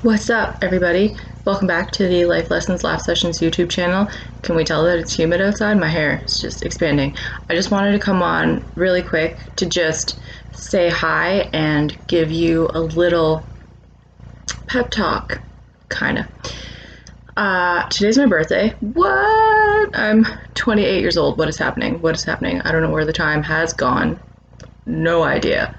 What's up, everybody? Welcome back to the Life Lessons Laugh Sessions YouTube channel. Can we tell that it's humid outside? My hair is just expanding. I just wanted to come on really quick to just say hi and give you a little pep talk, kinda. Today's my birthday. What? I'm 28 years old. What is happening? What is happening? I don't know where the time has gone. No idea.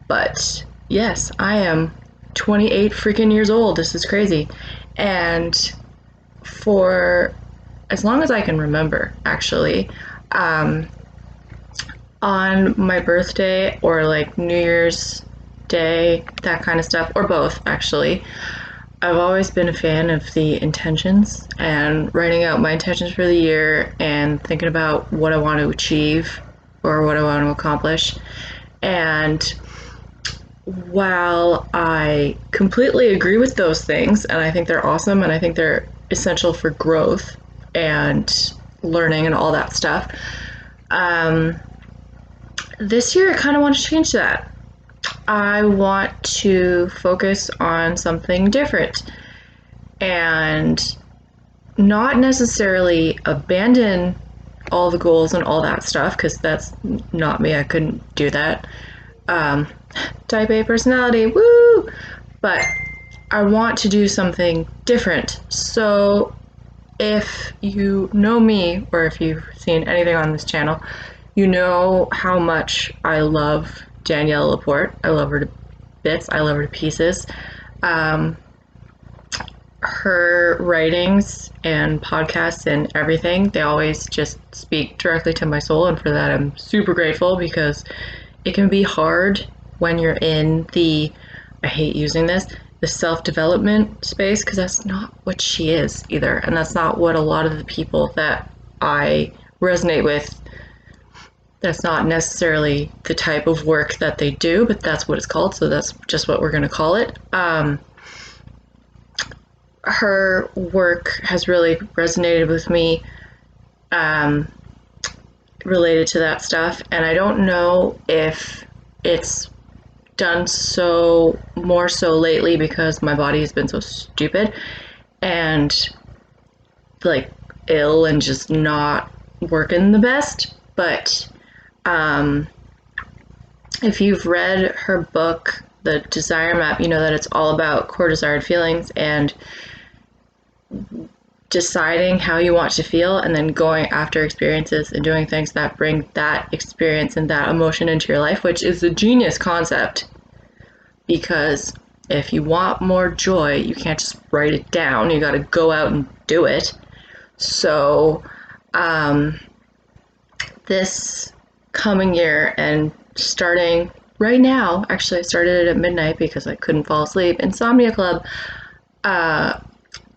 But yes, I am 28 freaking years old. This is crazy. And for as long as I can remember, actually, um, on my birthday or like New Year's Day, that kind of stuff, or both, actually, I've always been a fan of the intentions and writing out my intentions for the year and thinking about what I want to achieve or what I want to accomplish. And while I completely agree with those things, and I think they're awesome, and I think they're essential for growth and learning and all that stuff, this year I kind of want to change that. I want to focus on something different and not necessarily abandon all the goals and all that stuff, because that's not me. I couldn't do that. Type A personality, woo! But I want to do something different. So if you know me, or if you've seen anything on this channel, you know how much I love Danielle Laporte. I love her to bits. I love her to pieces. Her writings and podcasts and everything, they always just speak directly to my soul, and for that I'm super grateful, because it can be hard when you're in the, I hate using this, the self-development space, because that's not what she is either, and that's not what a lot of the people that I resonate with, that's not necessarily the type of work that they do, but that's what it's called, so that's just what we're going to call it. Her work has really resonated with me, related to that stuff, and I don't know if it's done so more so lately because my body has been so stupid and like ill and just not working the best, but if you've read her book, The Desire Map, you know that it's all about core desired feelings and deciding how you want to feel and then going after experiences and doing things that bring that experience and that emotion into your life, which is a genius concept, because if you want more joy, you can't just write it down. You got to go out and do it. So this coming year and starting right now, actually I started it at midnight because I couldn't fall asleep, Insomnia Club,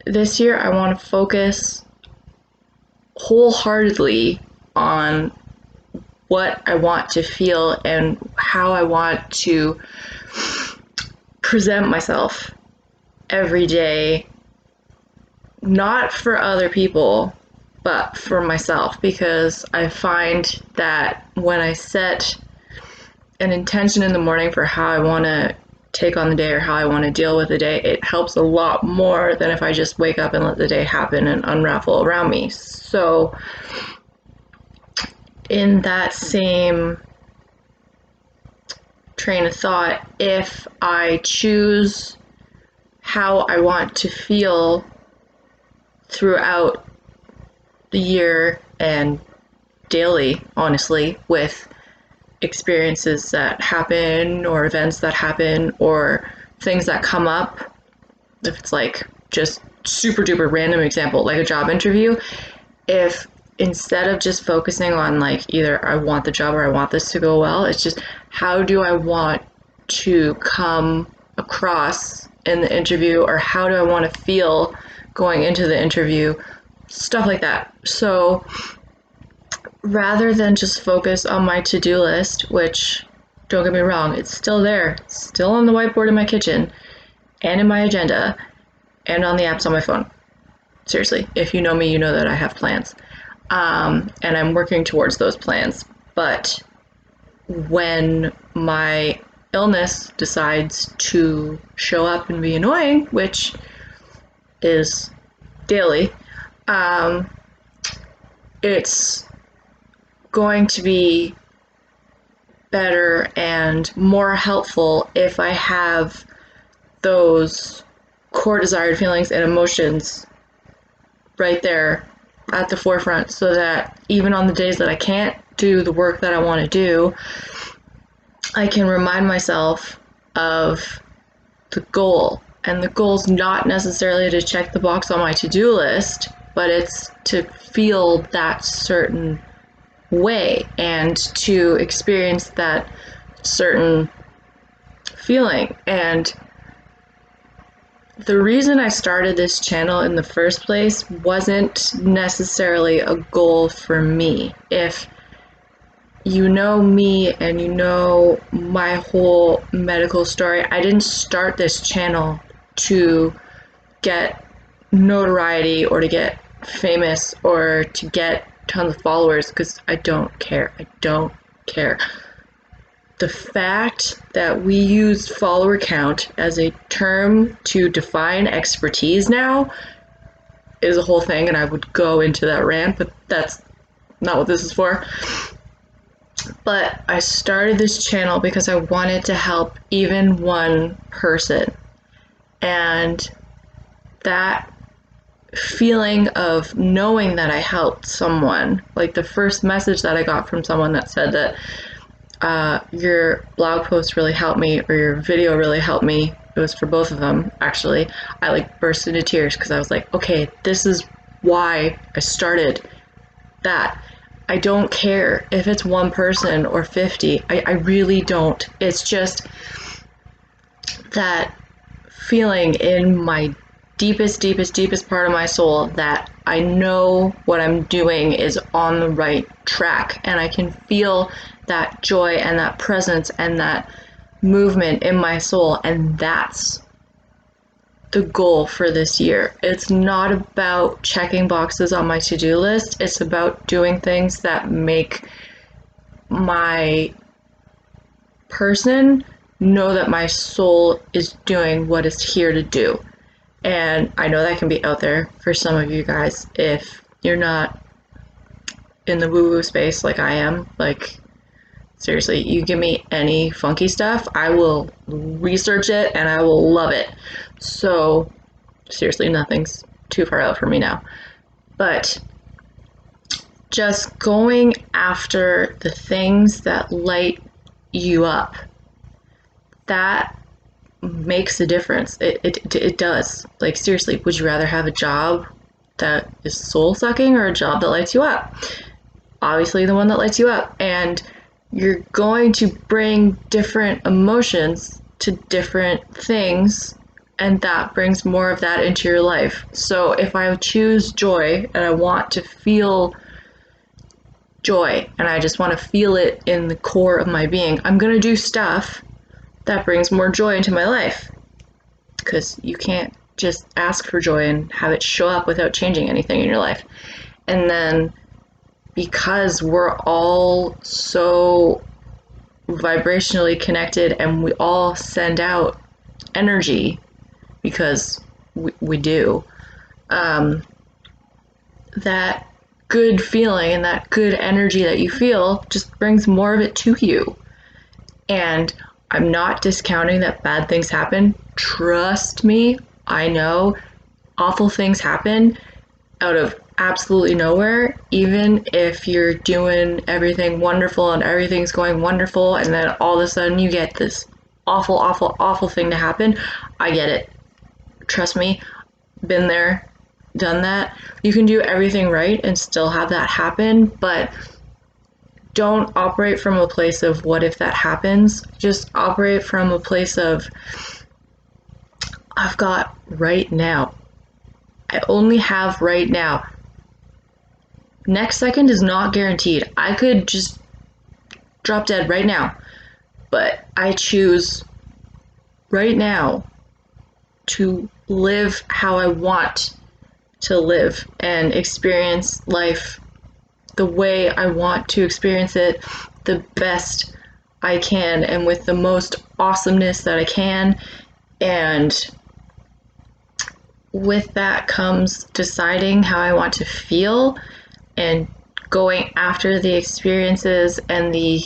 this year I want to focus wholeheartedly on what I want to feel and how I want to present myself every day, not for other people, but for myself, because I find that when I set an intention in the morning for how I want to take on the day or how I want to deal with the day, it helps a lot more than if I just wake up and let the day happen and unravel around me. So in that same train of thought, if I choose how I want to feel throughout the year and daily, honestly, with experiences that happen or events that happen or things that come up, if it's like just super duper random example, like a job interview, if instead of just focusing on like either I want the job or I want this to go well, it's just how do I want to come across in the interview, or how do I want to feel going into the interview, stuff like that. So rather than just focus on my to-do list, which, don't get me wrong, it's still there, it's still on the whiteboard in my kitchen and in my agenda and on the apps on my phone. Seriously, if you know me, you know that I have plans, and I'm working towards those plans. But when my illness decides to show up and be annoying, which is daily, it's going to be better and more helpful if I have those core desired feelings and emotions right there at the forefront, so that even on the days that I can't do the work that I want to do, I can remind myself of the goal. And the goal's not necessarily to check the box on my to-do list, but it's to feel that certain way and to experience that certain feeling. And the reason I started this channel in the first place wasn't necessarily a goal for me. If you know me and you know my whole medical story, I didn't start this channel to get notoriety or to get famous or to get tons of followers, because I don't care. I don't care. The fact that we use follower count as a term to define expertise now is a whole thing, and I would go into that rant, but that's not what this is for. But I started this channel because I wanted to help even one person. And that feeling of knowing that I helped someone, like the first message that I got from someone that said that your blog post really helped me, or your video really helped me. It was for both of them, actually. I like burst into tears because I was like, okay, this is why I started that. I don't care if it's one person or 50. I really don't. It's just that feeling in my deepest part of my soul that I know what I'm doing is on the right track, and I can feel that joy and that presence and that movement in my soul, and that's the goal for this year. It's not about checking boxes on my to-do list. It's about doing things that make my person know that my soul is doing what it's here to do. And I know that can be out there for some of you guys if you're not in the woo-woo space like I am. Like, seriously, you give me any funky stuff, I will research it and I will love it. So, seriously, nothing's too far out for me now. But just going after the things that light you up, that makes a difference. It does. Like, seriously, would you rather have a job that is soul sucking or a job that lights you up? Obviously the one that lights you up. And you're going to bring different emotions to different things, and that brings more of that into your life. So if I choose joy and I want to feel joy and I just want to feel it in the core of my being, I'm going to do stuff that brings more joy into my life, because you can't just ask for joy and have it show up without changing anything in your life. And then because we're all so vibrationally connected and we all send out energy, because we do, that good feeling and that good energy that you feel just brings more of it to you. And I'm not discounting that bad things happen. Trust me, I know awful things happen out of absolutely nowhere. Even if you're doing everything wonderful and everything's going wonderful, and then all of a sudden you get this awful thing to happen. I get it. Trust me, been there, done that. You can do everything right and still have that happen, but don't operate from a place of what if that happens. Just operate from a place of, I've got right now. I only have right now. Next second is not guaranteed. I could just drop dead right now, but I choose right now to live how I want to live and experience life the way I want to experience it, the best I can and with the most awesomeness that I can. And with that comes deciding how I want to feel and going after the experiences and the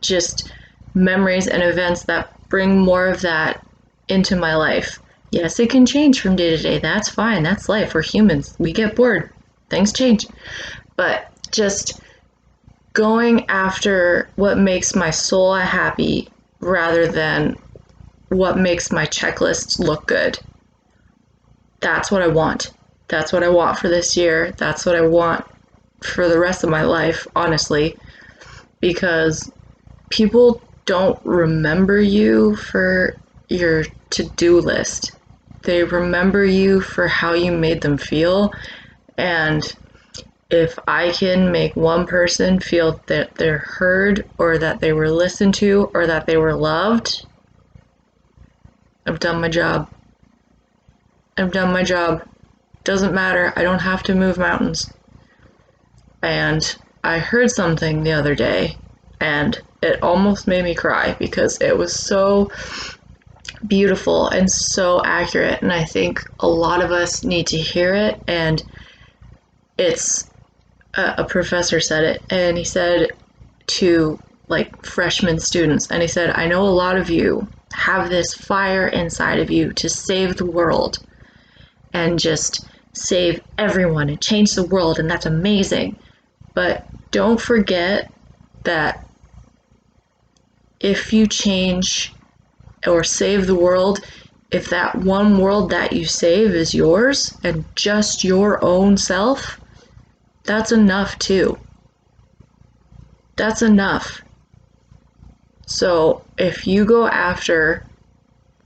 just memories and events that bring more of that into my life. Yes, it can change from day to day. That's fine. That's life. We're humans. We get bored. Things change. But just going after what makes my soul happy rather than what makes my checklist look good. That's what I want. That's what I want for this year. That's what I want for the rest of my life, honestly, because people don't remember you for your to-do list. They remember you for how you made them feel. And if I can make one person feel that they're heard or that they were listened to or that they were loved, I've done my job. I've done my job. Doesn't matter. I don't have to move mountains. And I heard something the other day and it almost made me cry because it was so beautiful and so accurate. And I think a lot of us need to hear it. And it's a professor said it, and he said to like freshman students, and he said, I know a lot of you have this fire inside of you to save the world and just save everyone and change the world, and that's amazing. But don't forget that if you change or save the world, if that one world that you save is yours and just your own self, that's enough too. That's enough. So if you go after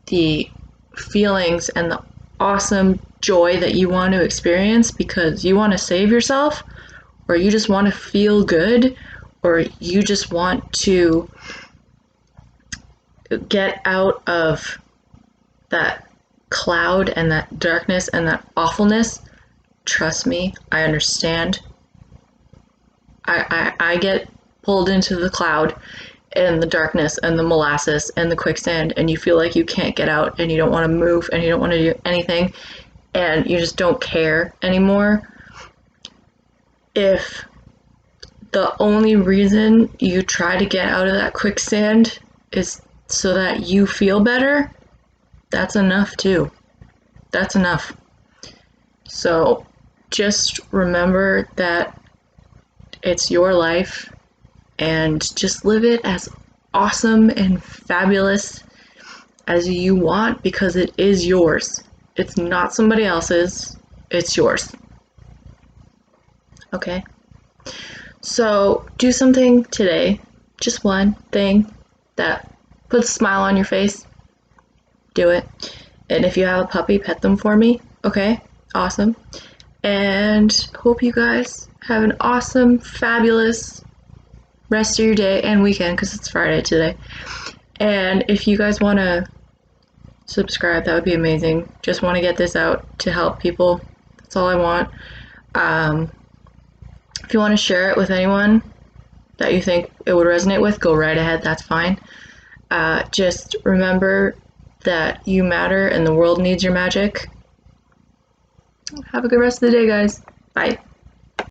the feelings and the awesome joy that you want to experience because you want to save yourself, or you just want to feel good, or you just want to get out of that cloud and that darkness and that awfulness, trust me, I understand. I get pulled into the cloud and the darkness and the molasses and the quicksand, and you feel like you can't get out and you don't want to move and you don't want to do anything and you just don't care anymore. If the only reason you try to get out of that quicksand is so that you feel better, that's enough too. That's enough. So just remember that it's your life and just live it as awesome and fabulous as you want because it is yours. It's not somebody else's, it's yours. Okay? So do something today, just one thing that puts a smile on your face. Do it. And if you have a puppy, pet them for me. Okay? Awesome. And hope you guys have an awesome, fabulous rest of your day and weekend because it's Friday today. And if you guys want to subscribe, that would be amazing. Just want to get this out to help people. That's all I want. If you want to share it with anyone that you think it would resonate with, go right ahead. That's fine. Just remember that you matter and the world needs your magic. Have a good rest of the day, guys. Bye.